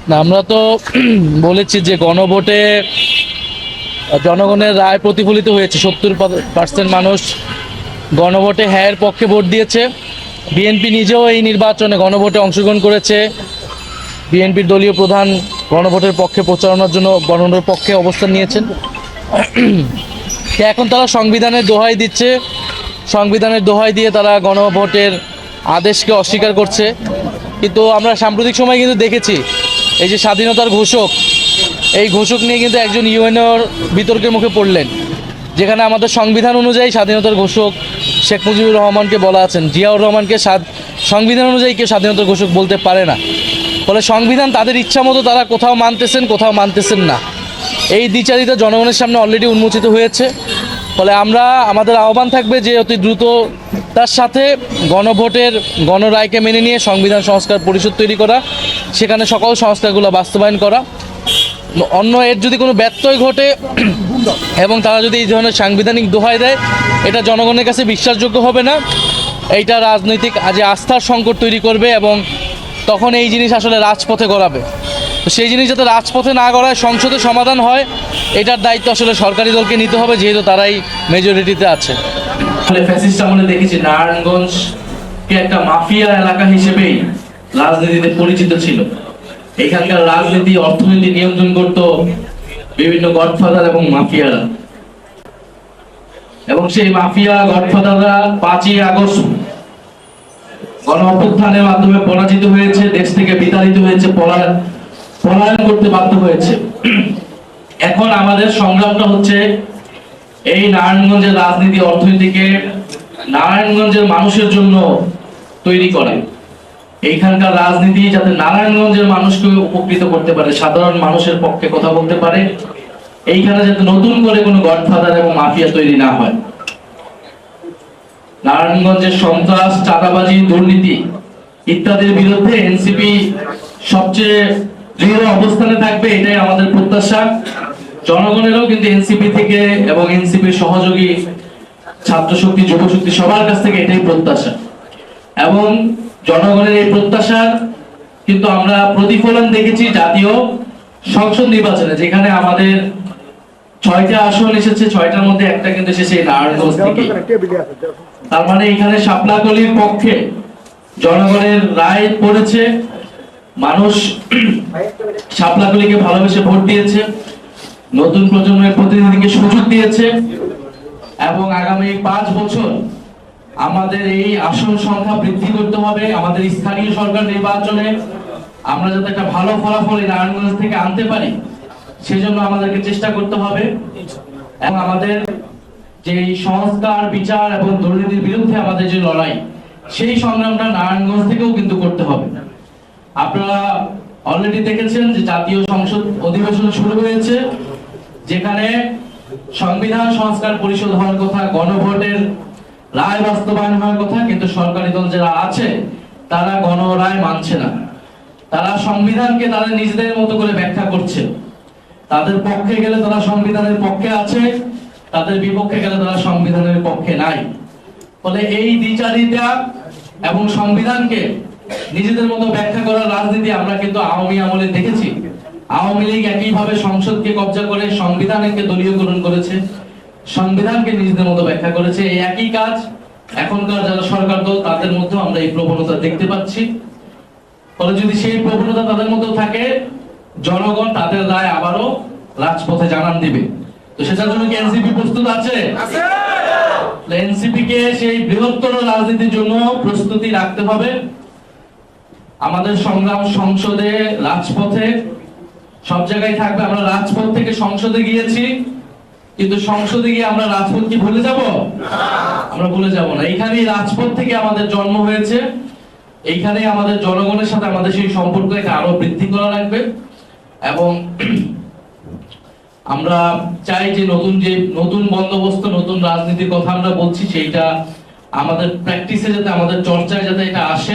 না, আমরা তো বলেছি যে গণভোটে জনগণের রায় প্রতিফলিত হয়েছে। 70% মানুষ গণভোটে হ্যাঁর পক্ষে ভোট দিয়েছে। বিএনপি নিজেও এই নির্বাচনে গণভোটে অংশগ্রহণ করেছে। বিএনপির দলীয় প্রধান গণভোটের পক্ষে প্রচারণার জন্য গণভোটের পক্ষে অবস্থান নিয়েছেন। এখন তারা সংবিধানের দোহাই দিচ্ছে, সংবিধানের দোহাই দিয়ে তারা গণভোটের আদেশকে অস্বীকার করছে। কিন্তু আমরা সাম্প্রতিক সময় কিন্তু দেখেছি এই যে স্বাধীনতার ঘোষক, এই ঘোষক নিয়ে কিন্তু একজন ইউএনওর বিতর্কের মুখে পড়লেন, যেখানে আমাদের সংবিধান অনুযায়ী স্বাধীনতার ঘোষক শেখ মুজিবুর রহমানকে বলা আছেন, জিয়াউর রহমানকে সংবিধান অনুযায়ী কেউ স্বাধীনতার ঘোষক বলতে পারে না। ফলে সংবিধান তাদের ইচ্ছা মতো তারা কোথাও মানতেছেন, কোথাও মানতেছেন না। এই দ্বিচারিতা জনগণের সামনে অলরেডি উন্মোচিত হয়েছে। ফলে আমরা আমাদের আহ্বান থাকবে যে অতি দ্রুত তার সাথে গণভোটের গণরায়কে মেনে নিয়ে সংবিধান সংস্কার পরিষদ তৈরি করা, সেখানে সকল সংস্কারগুলো বাস্তবায়ন করা। অন্য এর যদি কোনো ব্যত্যয় ঘটে এবং তারা যদি এই ধরনের সাংবিধানিক দোহাই দেয়, এটা জনগণের কাছে বিশ্বাসযোগ্য হবে না। এইটা রাজনৈতিক আস্থার সংকট তৈরি করবে এবং তখন এই জিনিস আসলে রাজপথে গড়াবে। তো সেই জিনিস যাতে রাজপথে না গড়ায়, সংসদে সমাধান হয়, এটার দায়িত্ব আসলে সরকারি দলকে নিতে হবে, যেহেতু তারাই মেজরিটিতে আছে। ফ্যাসিস্ট আমলে দেখেছি নারায়ণগঞ্জকে একটা মাফিয়া এলাকা হিসেবেই রাজনীতিতে পরিচিত ছিল। এখানকার রাজনীতি অর্থনীতি নিয়ন্ত্রণ করত বিভিন্ন গডফাদার এবং মাফিয়ারা, এবং সেই মাফিয়া গডফাদাররা 5ই আগস্ট গণ অভ্যুত্থানের মাধ্যমে পরাজিত হয়েছে, দেশ থেকে বিতাড়িত হয়েছে, পলায়ন করতে বাধ্য হয়েছে। এখন আমাদের সংগ্রামটা হচ্ছে এই নারায়ণগঞ্জের রাজনীতি অর্থনীতিকে নারায়ণগঞ্জের মানুষের জন্য তৈরি করা। এইখানকার রাজনীতি যাতে নারায়ণগঞ্জের মানুষকে উপকৃত করতে পারে, সাধারণ মানুষের পক্ষে কথা বলতে পারে, এইখানে যাতে নতুন করে কোনো গডফাদার এবং মাফিয়া তৈরি না হয়। নারায়ণগঞ্জের সন্ত্রাস, চাঁদাবাজি, দুর্নীতি ইত্যাদির বিরুদ্ধে এনসিপি সবচেয়ে দৃঢ় অবস্থানে থাকবে, এটাই আমাদের প্রত্যাশা। জনগণেরও কিন্তু এনসিপি থেকে এবং এনসিপির সহযোগী ছাত্র শক্তি, যুব শক্তি সবার কাছ থেকে এটাই প্রত্যাশা। এবং জনগণের এই প্রত্যাশার কিন্তু আমরা প্রতিফলন দেখেছি জাতীয় সংসদ নির্বাচনে, যেখানে আমাদের 6টা আসন এসেছে, 6টার মধ্যে একটা কিন্তু এসেছে নারায়ণগঞ্জ থেকে। তার মানে এখানে শাপলাকলির পক্ষে জনগণের রায় পড়েছে, মানুষ শাপলাকলিকে ভালোবেসে ভোট দিয়েছে, নতুন প্রজন্মের প্রতিনিধিকে সুযোগ দিয়েছে। এবং আগামী 5 বছর আমাদের এই আসন সংখ্যা বৃদ্ধি করতে হবে। আমাদের স্থানীয় সরকার নির্বাচনে আমরা যাতে একটা ভালো ফলাফল এই নারায়ণগঞ্জ থেকে আনতে পারি, সেজন্য আমাদেরকে চেষ্টা করতে হবে। এবং আমাদের যে সংস্কার, বিচার এবং দুর্নীতির বিরুদ্ধে আমাদের যে লড়াই, সেই সংগ্রামটা নারায়ণগঞ্জ থেকেও কিন্তু করতে হবে। আপনারা অলরেডি দেখেছেন যে জাতীয় সংসদ অধিবেশন শুরু হয়েছে, যেখানে সংবিধান সংস্কার পরিষদ হওয়ার কথা, গণভোটের রায় বাস্তবায়ন হওয়ার কথা, কিন্তু সরকারি দল যারা আছে তারা গণরায় মানছে না। তারা সংবিধানকে তাদের নিজেদের মতো করে ব্যাখ্যা করছে। তাদের পক্ষে গেলে তারা সংবিধানের পক্ষে আছে, তাদের বিপক্ষে গেলে তারা সংবিধানের পক্ষে নাই। ফলে এই দ্বিচারিতা এবং সংবিধানকে নিজেদের মতো ব্যাখ্যা করার রাজনীতি আমরা কিন্তু আওয়ামী আমলে দেখেছি। আওয়ামী লীগ একইভাবে সংসদকে কব্জা করে সংবিধানকে দলীয়করণ করেছে, সংবিধানকে নিজেদের মতো ব্যাখ্যা করেছে। এই একই কাজ এখনকার যারা সরকার দল, তাদের মধ্যে আমরা এই প্রবণতা দেখতে পাচ্ছি। ফলে যদি সেই প্রবণতা তাদের মধ্যে থাকে, জনগণ তাদের রায় আবারও রাজপথে জানান দিবে। তো সেটার জন্য কি এনসিপি প্রস্তুত আছে? এনসিপি কে সেই বৃহত্তর রাজনীতির জন্য প্রস্তুতি রাখতে হবে। আমাদের সংগ্রাম সংসদে, রাজপথে, সব জায়গায় থাকবে। আমরা রাজপথ থেকে সংসদে গিয়েছি, কিন্তু সংসদে গিয়ে আমরা রাজপথ কি ভুলে যাব? আমরা ভুলে যাব না। এইখানেই রাজপথ থেকে আমাদের জন্ম হয়েছে, এইখানে আমাদের জনগণের সাথে আমাদের সেই সম্পর্ককে আরো বৃদ্ধি করা লাগবে। এবং আমরা চাই যে নতুন বন্দোবস্ত, নতুন রাজনীতির কথা আমরা বলছি, সেইটা আমাদের প্র্যাকটিসে যাতে, আমাদের চর্চায় যাতে এটা আসে।